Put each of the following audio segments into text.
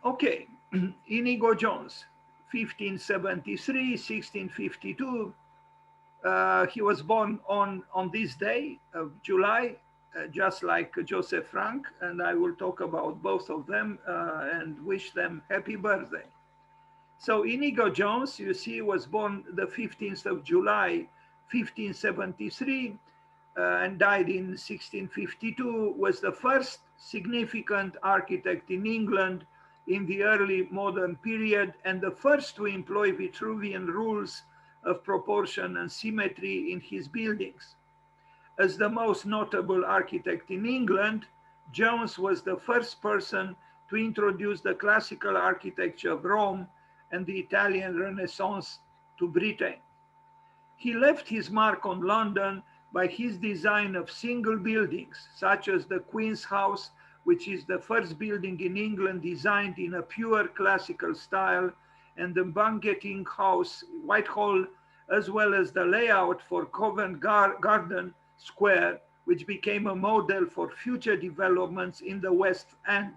Okay, Inigo Jones, 1573, 1652. He was born on this day of July, just like Joseph Frank, and I will talk about both of them and wish them happy birthday. So Inigo Jones, you see, was born the 15th of July, 1573, and died in 1652, was the first significant architect in England in the early modern period and the first to employ Vitruvian rules of proportion and symmetry in his buildings. As the most notable architect in England, Jones was the first person to introduce the classical architecture of Rome and the Italian Renaissance to Britain. He left his mark on London by his design of single buildings, such as the Queen's House, which is the first building in England designed in a pure classical style, and the Banqueting House, Whitehall, as well as the layout for Covent Garden Square, which became a model for future developments in the West End.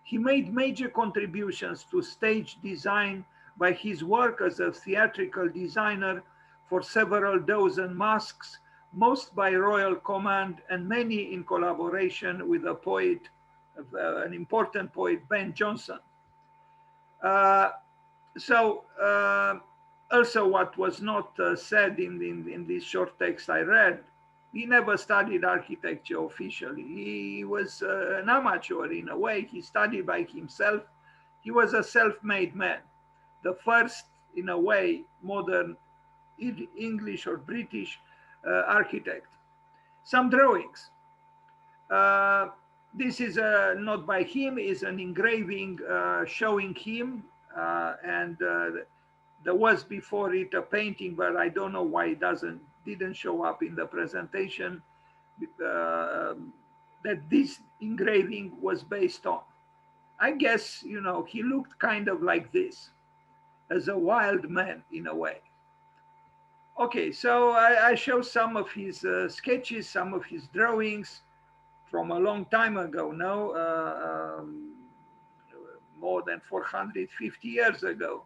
He made major contributions to stage design by his work as a theatrical designer for several dozen masks, most by royal command and many in collaboration with a poet, an important poet, Ben Jonson. Uh, Also what was not said in this short text I read, he never studied architecture officially. He was an amateur in a way. He studied by himself. He was a self-made man, the first, in a way, modern English or British architect. Some drawings. This is not by him, is an engraving showing him, and there was before it a painting, but I don't know why it didn't show up in the presentation that this engraving was based on. I guess, you know, he looked kind of like this, as a wild man in a way. Okay, so I show some of his sketches, some of his drawings from a long time ago now, more than 450 years ago.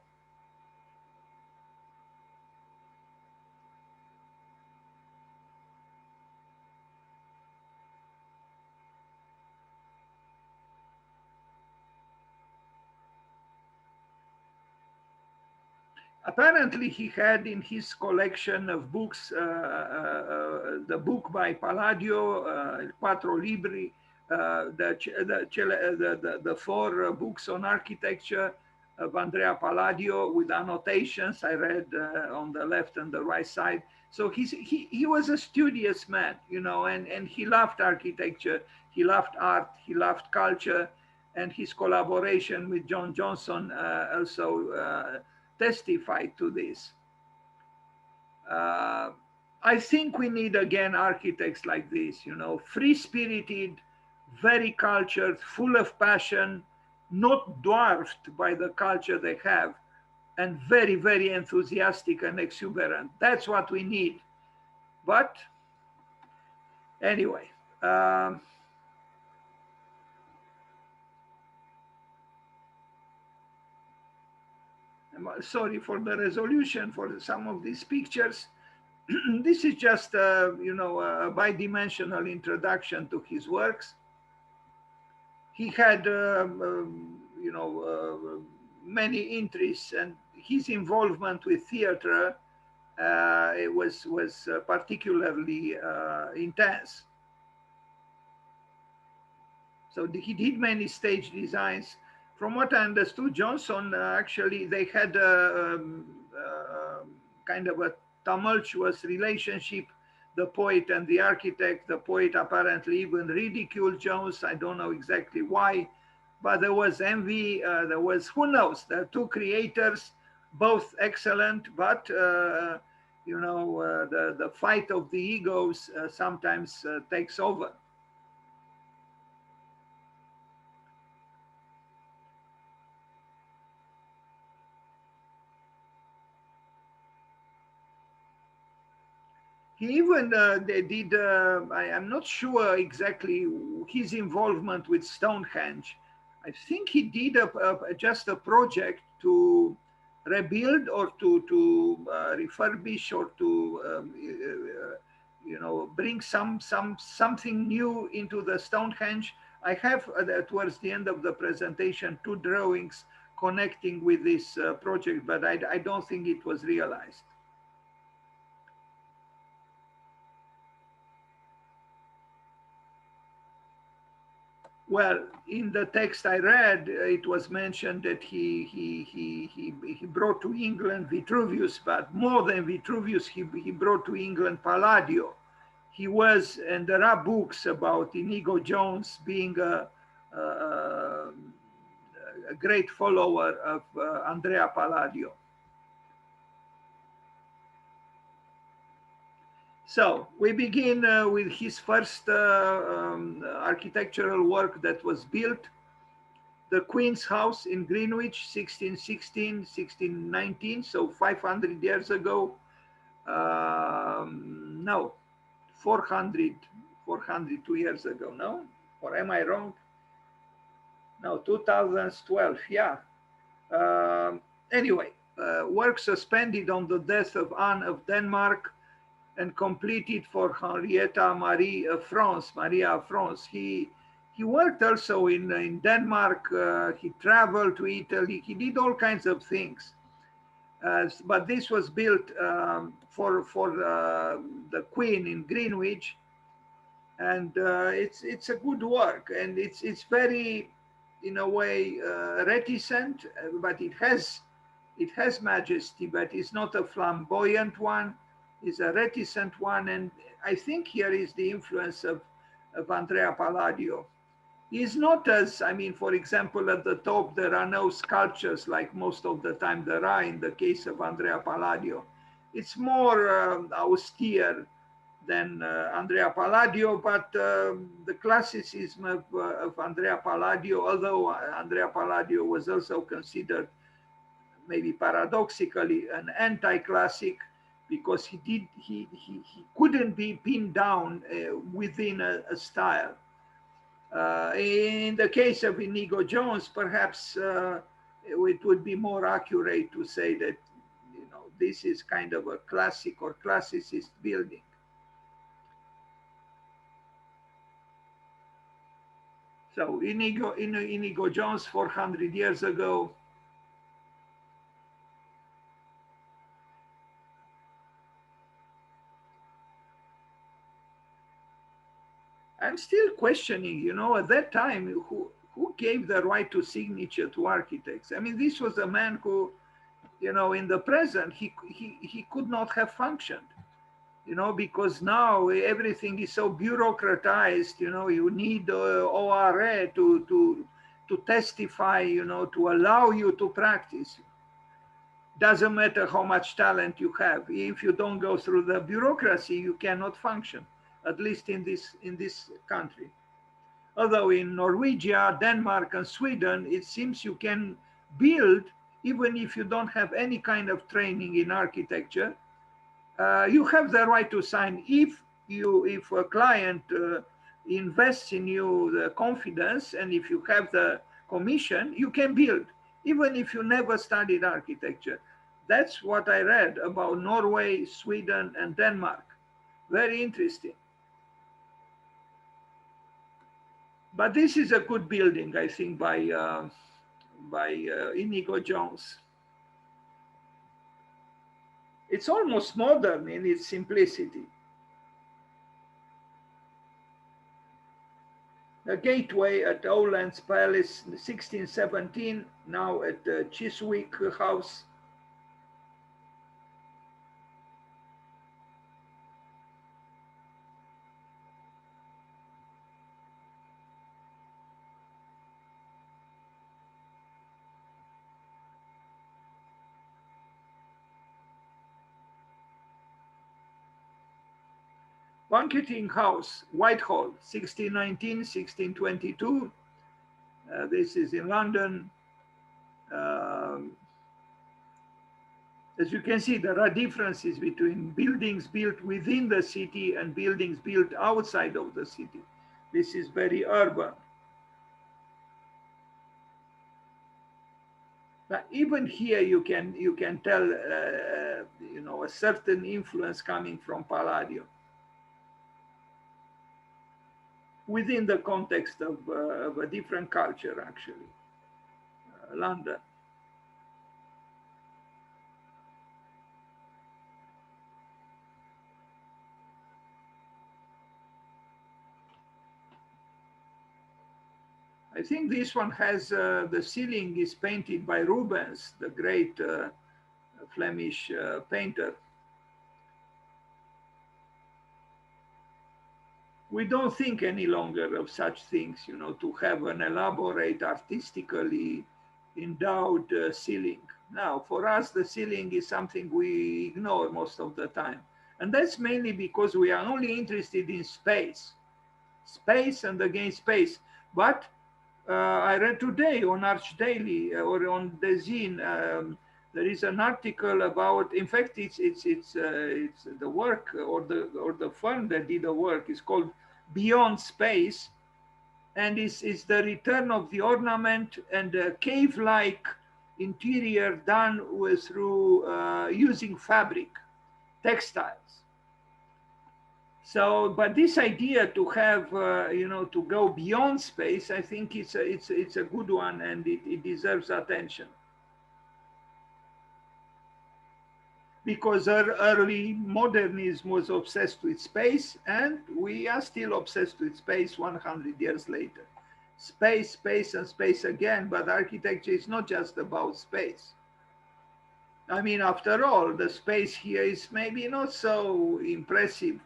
Apparently, he had in his collection of books the book by Palladio, Quattro Libri, the four books on architecture of Andrea Palladio with annotations I read on the left and the right side. So he was a studious man, you know, and he loved architecture, he loved art, he loved culture, and his collaboration with John Johnson also testified to this. I think we need again architects like this, you know, free-spirited, very cultured, full of passion, not dwarfed by the culture they have, and very, very enthusiastic and exuberant. That's what we need. But anyway, I'm sorry for the resolution for some of these pictures. This is just, you know, a bidimensional introduction to his works. He had, you know, many interests, and his involvement with theater it was particularly intense. So he did many stage designs. From what I understood, Johnson actually they had kind of a tumultuous relationship, the poet and the architect. The poet apparently even ridiculed Jones. I don't know exactly why, but there was envy. There was, who knows, the two creators, both excellent, but you know, the fight of the egos sometimes takes over. He even they did, I'm not sure exactly his involvement with Stonehenge, I think he did just a project to rebuild or to refurbish or to bring something new into the Stonehenge. I have towards the end of the presentation 2 drawings connecting with this project, but I don't think it was realized. Well, in the text I read, it was mentioned that he brought to England Vitruvius, but more than Vitruvius, he brought to England Palladio. He was, and there are books about Inigo Jones being a great follower of Andrea Palladio. So we begin with his first architectural work that was built, the Queen's House in Greenwich, 1616, 1619, so 500 years ago. No, 402 years ago, no? Or am I wrong? No, 2012, yeah. Anyway, work suspended on the death of Anne of Denmark and completed for Henrietta Marie of France, Maria of France. He worked also in Denmark. He traveled to Italy. He did all kinds of things. But this was built for the Queen in Greenwich, and it's a good work, and it's very, in a way, reticent, but it has majesty, but it's not a flamboyant one. It's a reticent one, and I think here is the influence of Andrea Palladio. He's not as, I mean, for example, at the top there are no sculptures like most of the time there are in the case of Andrea Palladio. It's more austere than Andrea Palladio, but the classicism of Andrea Palladio, although Andrea Palladio was also considered, maybe paradoxically, an anti-classic, because he couldn't be pinned down within a style. In the case of Inigo Jones, perhaps it would be more accurate to say that, you know, this is kind of a classic or classicist building. So Inigo Jones, 400 years ago. I'm still questioning, you know, at that time, who gave the right to signature to architects? I mean, this was a man who, you know, in the present, he could not have functioned, you know, because now everything is so bureaucratized, you know, you need ORA to testify, you know, to allow you to practice. Doesn't matter how much talent you have. If you don't go through the bureaucracy, you cannot function, at least in this country. Although in Norwegia, Denmark, and Sweden, it seems you can build even if you don't have any kind of training in architecture. You have the right to sign if a client invests in you the confidence, and if you have the commission, you can build even if you never studied architecture. That's what I read about Norway, Sweden, and Denmark. Very interesting. But this is a good building, I think, by Inigo Jones. It's almost modern in its simplicity. The gateway at Owlands Palace, 1617, now at the Chiswick House. Banqueting House, Whitehall, 1619, 1622. This is in London. As you can see, there are differences between buildings built within the city and buildings built outside of the city. This is very urban. But even here, you can tell, you know, a certain influence coming from Palladio within the context of a different culture, actually, London. I think this one has the ceiling is painted by Rubens, the great Flemish painter. We don't think any longer of such things, you know, to have an elaborate, artistically endowed ceiling. Now, for us, the ceiling is something we ignore most of the time. And that's mainly because we are only interested in space, space and again space. But I read today on Arch Daily or on the Zine, there is an article about. In fact, it's the work or the firm that did the work is called Beyond Space, and is the return of the ornament and the cave-like interior done through using fabric, textiles. So, but this idea to have, you know, to go beyond space, I think it's a good one, and it deserves attention. Because early modernism was obsessed with space, and we are still obsessed with space 100 years later. Space, space, and space again, but architecture is not just about space. I mean, after all, the space here is maybe not so impressive,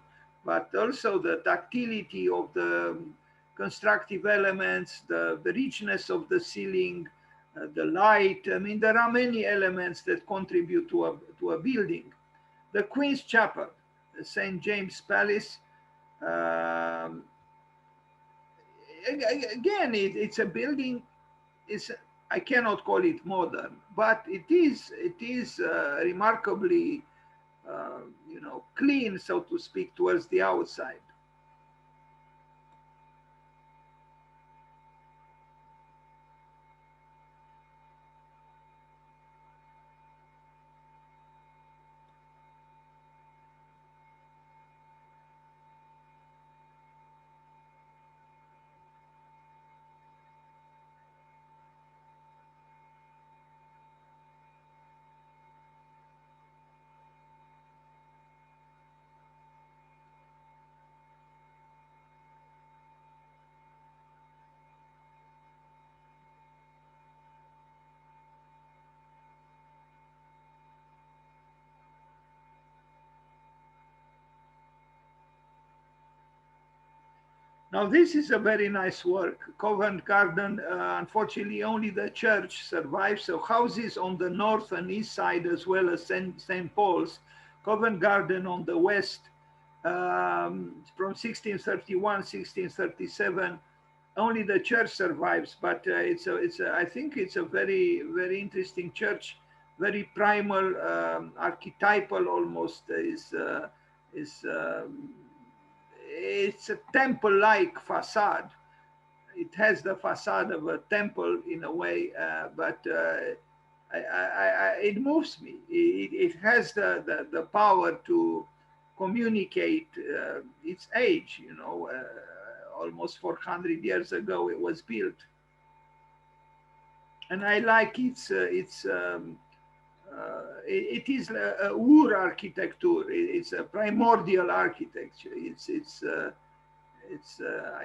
but also the ductility of the constructive elements, the richness of the ceiling, the light. I mean, there are many elements that contribute to a building. The Queen's Chapel, the St. James Palace, um, again, it's a building. I cannot call it modern, but it is remarkably, you know, clean, so to speak, towards the outside. Now, this is a very nice work. Covent Garden, unfortunately, only the church survives. So houses on the north and east side, as well as St. Paul's. Covent Garden on the west, from 1631, 1637. Only the church survives, but I think it's a very, very interesting church, very primal, archetypal almost. Is It's a temple-like facade. It has the facade of a temple in a way, but it moves me. It has the power to communicate its age. You know, almost 400 years ago it was built, and I like it is a Ur architecture. It's a primordial architecture. It's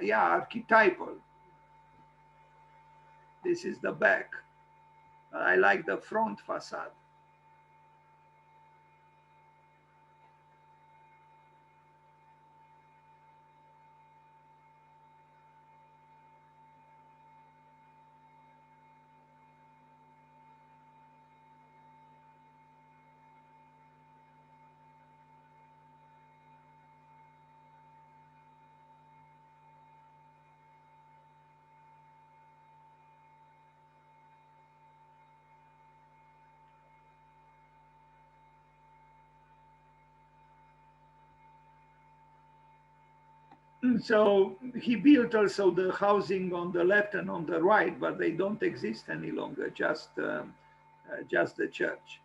yeah, archetypal. This is the back. I like the front facade. So he built also the housing on the left and on the right, but they don't exist any longer. Just just the church.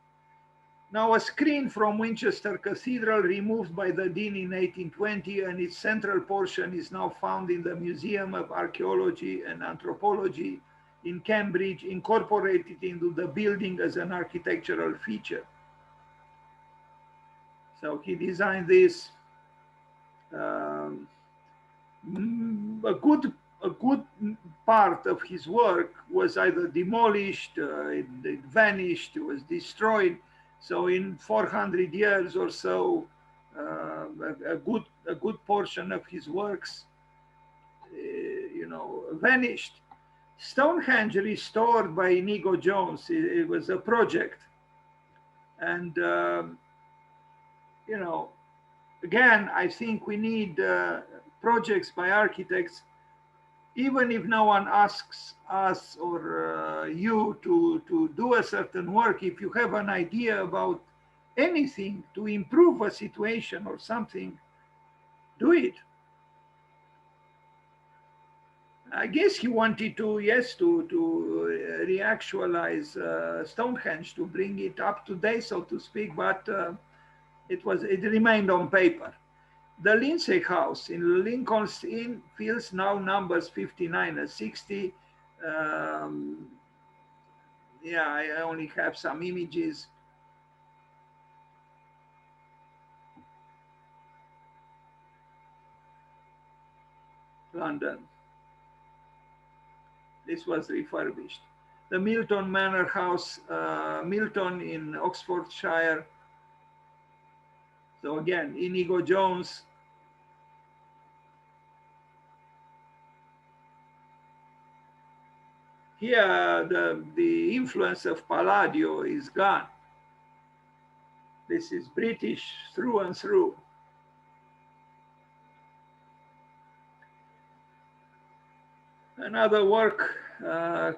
Now, a screen from Winchester Cathedral, removed by the Dean in 1820, and its central portion is now found in the Museum of Archaeology and Anthropology in Cambridge, incorporated into the building as an architectural feature. So he designed this. A good part of his work was either demolished, it vanished, it was destroyed. So in 400 years or so, a good portion of his works, vanished. Stonehenge restored by Inigo Jones, it was a project, and again, I think we need projects by architects, even if no one asks us or you to do a certain work. If you have an idea about anything to improve a situation or something, do it. I guess he wanted to, yes, to reactualize Stonehenge, to bring it up to date, so to speak, but it remained on paper. The Lindsay House in Lincoln's Inn Fields now numbers 59 and 60. Yeah, I only have some images. London. This was refurbished. The Milton Manor House, Milton in Oxfordshire. So again, Inigo Jones. Here, the influence of Palladio is gone. This is British through and through. Another work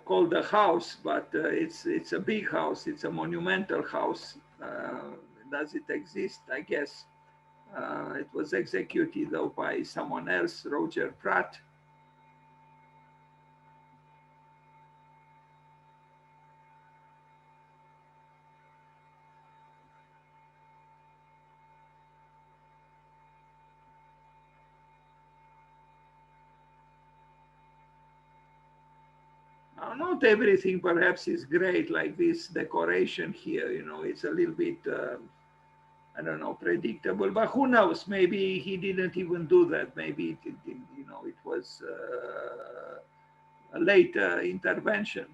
called The House, but it's a big house. It's a monumental house. Does it exist? I guess. It was executed though by someone else, Roger Pratt. Not everything perhaps is great, like this decoration here, it's a little bit, I don't know, predictable, but who knows? Maybe he didn't even do that. Maybe it was a late intervention.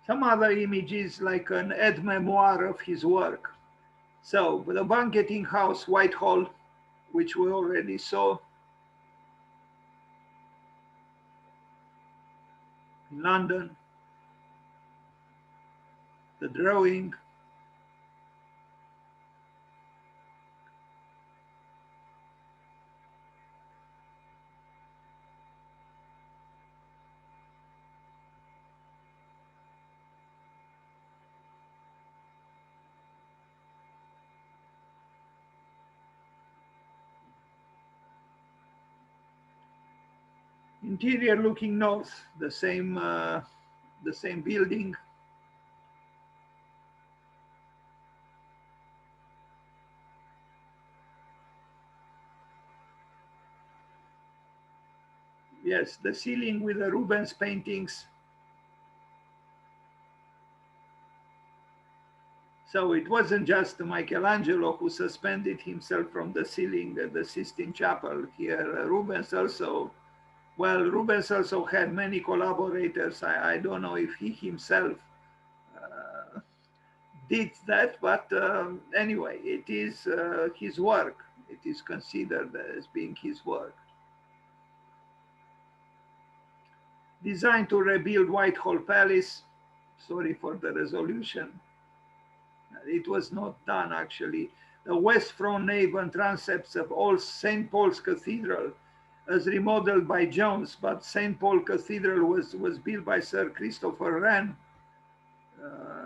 Some other images, like an aide-memoire of his work. So the Banqueting House, Whitehall, which we already saw, in London, the drawing. Interior looking north, the same building. Yes, the ceiling with the Rubens paintings. So it wasn't just Michelangelo who suspended himself from the ceiling at the Sistine Chapel. Here, Rubens also had many collaborators. I don't know if he himself did that, but anyway, it is his work. It is considered as being his work. Designed to rebuild Whitehall Palace. Sorry for the resolution. It was not done actually. The west front nave and transepts of old St. Paul's Cathedral, as remodeled by Jones, but St. Paul Cathedral was built by Sir Christopher Wren,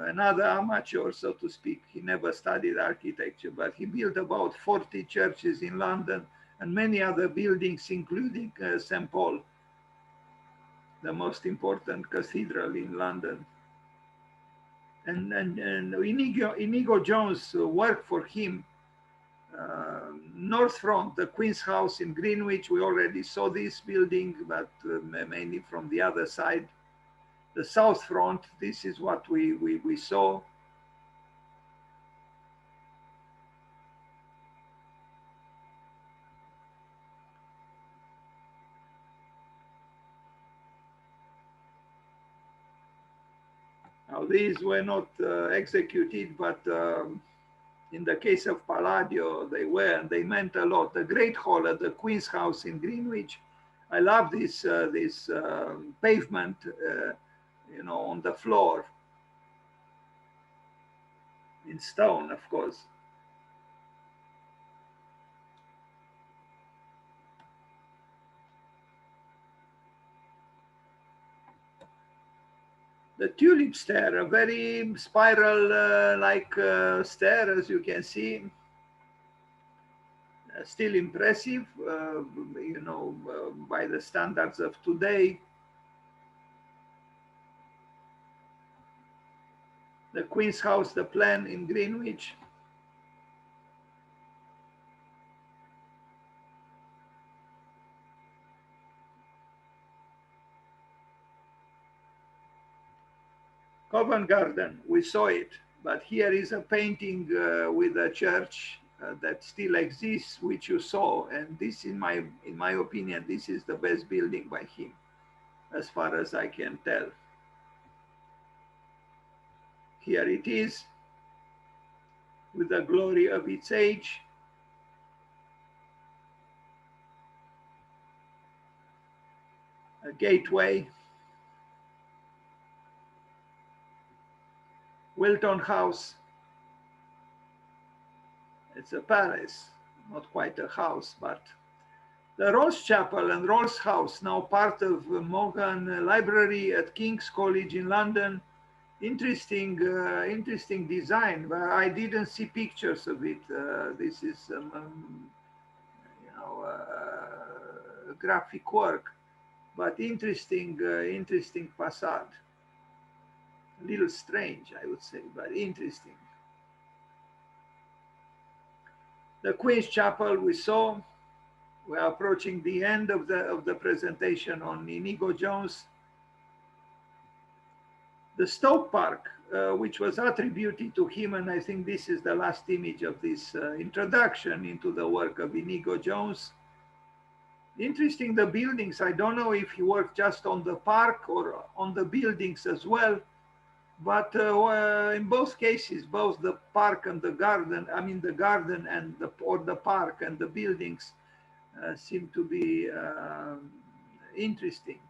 another amateur, so to speak. He never studied architecture, but he built about 40 churches in London and many other buildings, including St. Paul, the most important cathedral in London. And Inigo Jones worked for him. North Front, the Queen's House in Greenwich, we already saw this building, but mainly from the other side. The South Front, this is what we saw. Now, these were not executed, but in the case of Palladio, they were, and they meant a lot. The Great Hall at the Queen's House in Greenwich, I love this pavement, you know, on the floor, in stone, of course. The tulip stair, a very spiral-like stair, as you can see. Still impressive, you know, by the standards of today. The Queen's House, the plan in Greenwich. Covent Garden, we saw it, but here is a painting with a church that still exists, which you saw, and this, in my opinion, this is the best building by him, as far as I can tell. Here it is, with the glory of its age. A gateway. Wilton House. It's a palace, not quite a house, but the Rolls Chapel and Rolls House, now part of Morgan Library at King's College in London. Interesting design, but I didn't see pictures of it. This is you know, graphic work, but interesting facade. A little strange, I would say, but interesting. The Queen's Chapel we saw. We're approaching the end of the presentation on Inigo Jones. The Stoke Park, which was attributed to him, and I think this is the last image of this introduction into the work of Inigo Jones. Interesting, the buildings. I don't know if he worked just on the park or on the buildings as well, but in both cases, both the park and the garden, I mean the garden and the park and the buildings seem to be interesting.